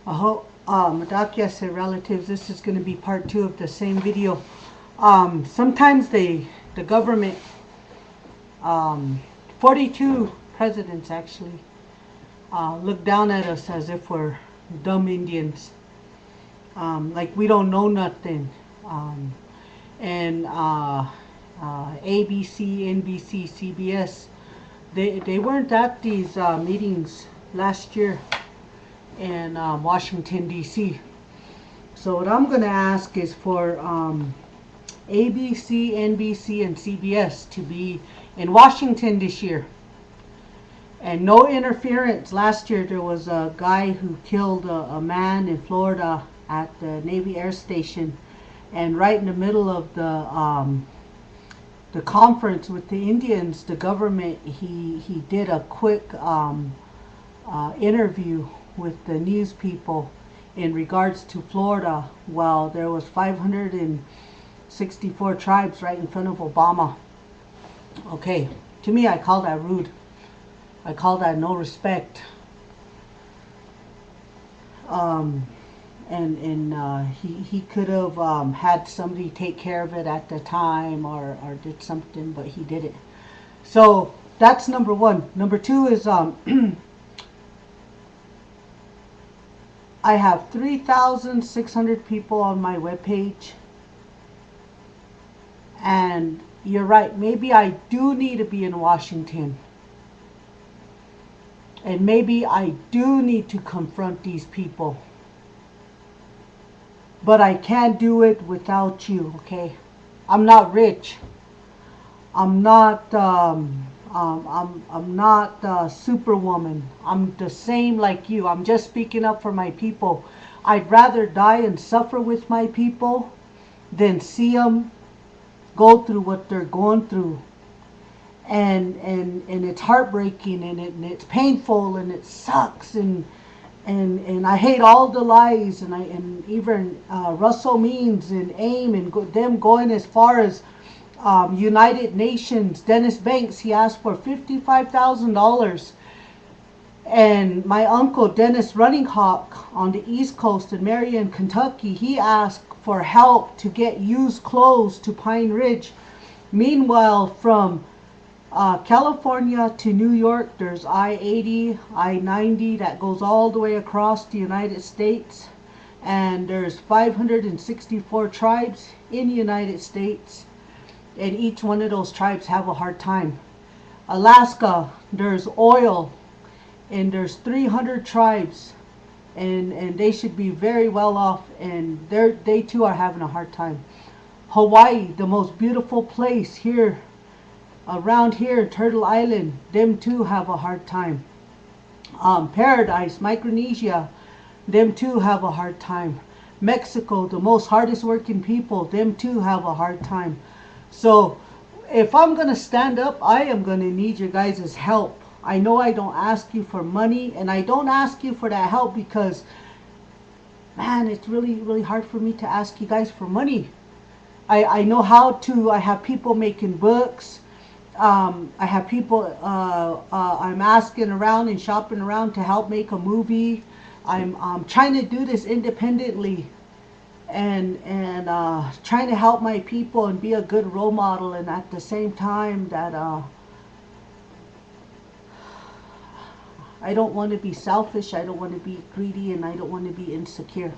Madakias and relatives, this is going to be part two of the same video. Sometimes the government, 42 presidents actually, look down at us as if we're dumb Indians. Like we don't know nothing. And ABC, NBC, CBS, they weren't at these meetings last year in Washington, D.C. So what I'm going to ask is for ABC, NBC, and CBS to be in Washington this year. And no interference. Last year there was a guy who killed a man in Florida at the Navy Air Station. And right in the middle of the conference with the Indians, the government, he did a quick interview with the news people in regards to Florida. Well, there was 564 tribes right in front of Obama. Okay, to me I call that rude. I call that no respect. He could have had somebody take care of it at the time or did something, but he didn't. So that's number one. Number two is I have 3,600 people on my webpage. And you're right, maybe I do need to be in Washington. And maybe I do need to confront these people. But I can't do it without you, okay? I'm not rich. I'm not Superwoman. I'm the same like you. I'm just speaking up for my people. I'd rather die and suffer with my people than see them go through what they're going through. And it's heartbreaking and it's painful and it sucks and I hate all the lies and even Russell Means and AIM and them going as far as United Nations. Dennis Banks, he asked for $55,000. And my uncle Dennis Running Hawk on the East Coast in Marion, Kentucky, he asked for help to get used clothes to Pine Ridge. Meanwhile, from California to New York, there's I-80, I-90 that goes all the way across the United States. And there's 564 tribes in the United States. And each one of those tribes have a hard time. Alaska, there's oil. And there's 300 tribes. And they should be very well off. And they too are having a hard time. Hawaii, the most beautiful place here. Around here, Turtle Island, them too have a hard time. Paradise, Micronesia, them too have a hard time. Mexico, the most hardest working people, them too have a hard time. So if I'm going to stand up, I am going to need your guys' help. I know I don't ask you for money, and I don't ask you for that help because, man, it's really, really hard for me to ask you guys for money. I know how to. I have people making books. I have people, I'm asking around and shopping around to help make a movie. I'm trying to do this independently and trying to help my people and be a good role model, and at the same time that I don't want to be selfish, I don't want to be greedy, and I don't want to be insecure.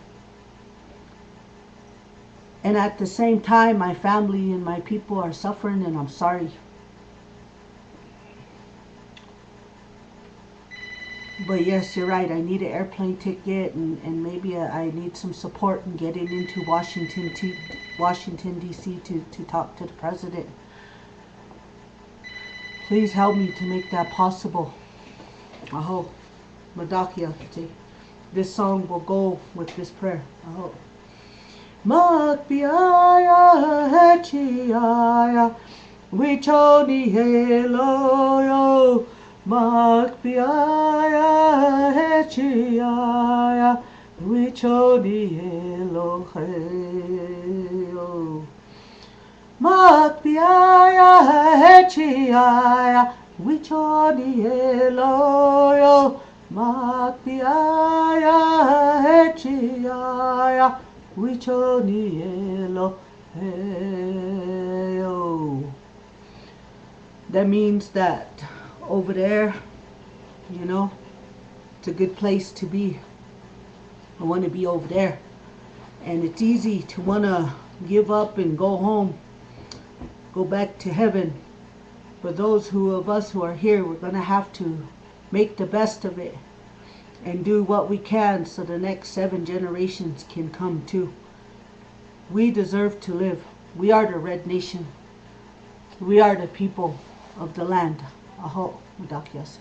And at the same time, my family and my people are suffering, and I'm sorry. But yes, you're right. I need an airplane ticket, and maybe I need some support in getting into Washington D.C. to talk to the president. Please help me to make that possible. Aho, Madakia. This song will go with this prayer. Aho. Makpiaya hechiaya, wichoni heloyo. Makpiaya hechiaya, wichoni eloheo. Makpiaya hechiaya, wichoni eloyo. Makpiaya Wichoni Eloheo. That means that over there, you know, it's a good place to be. I want to be over there. And it's easy to want to give up and go home, go back to heaven. For those of us who are here, we're going to have to make the best of it and do what we can so the next 7 generations can come too. We deserve to live. We are the Red Nation. We are the people of the land. Aho, Mudakyase.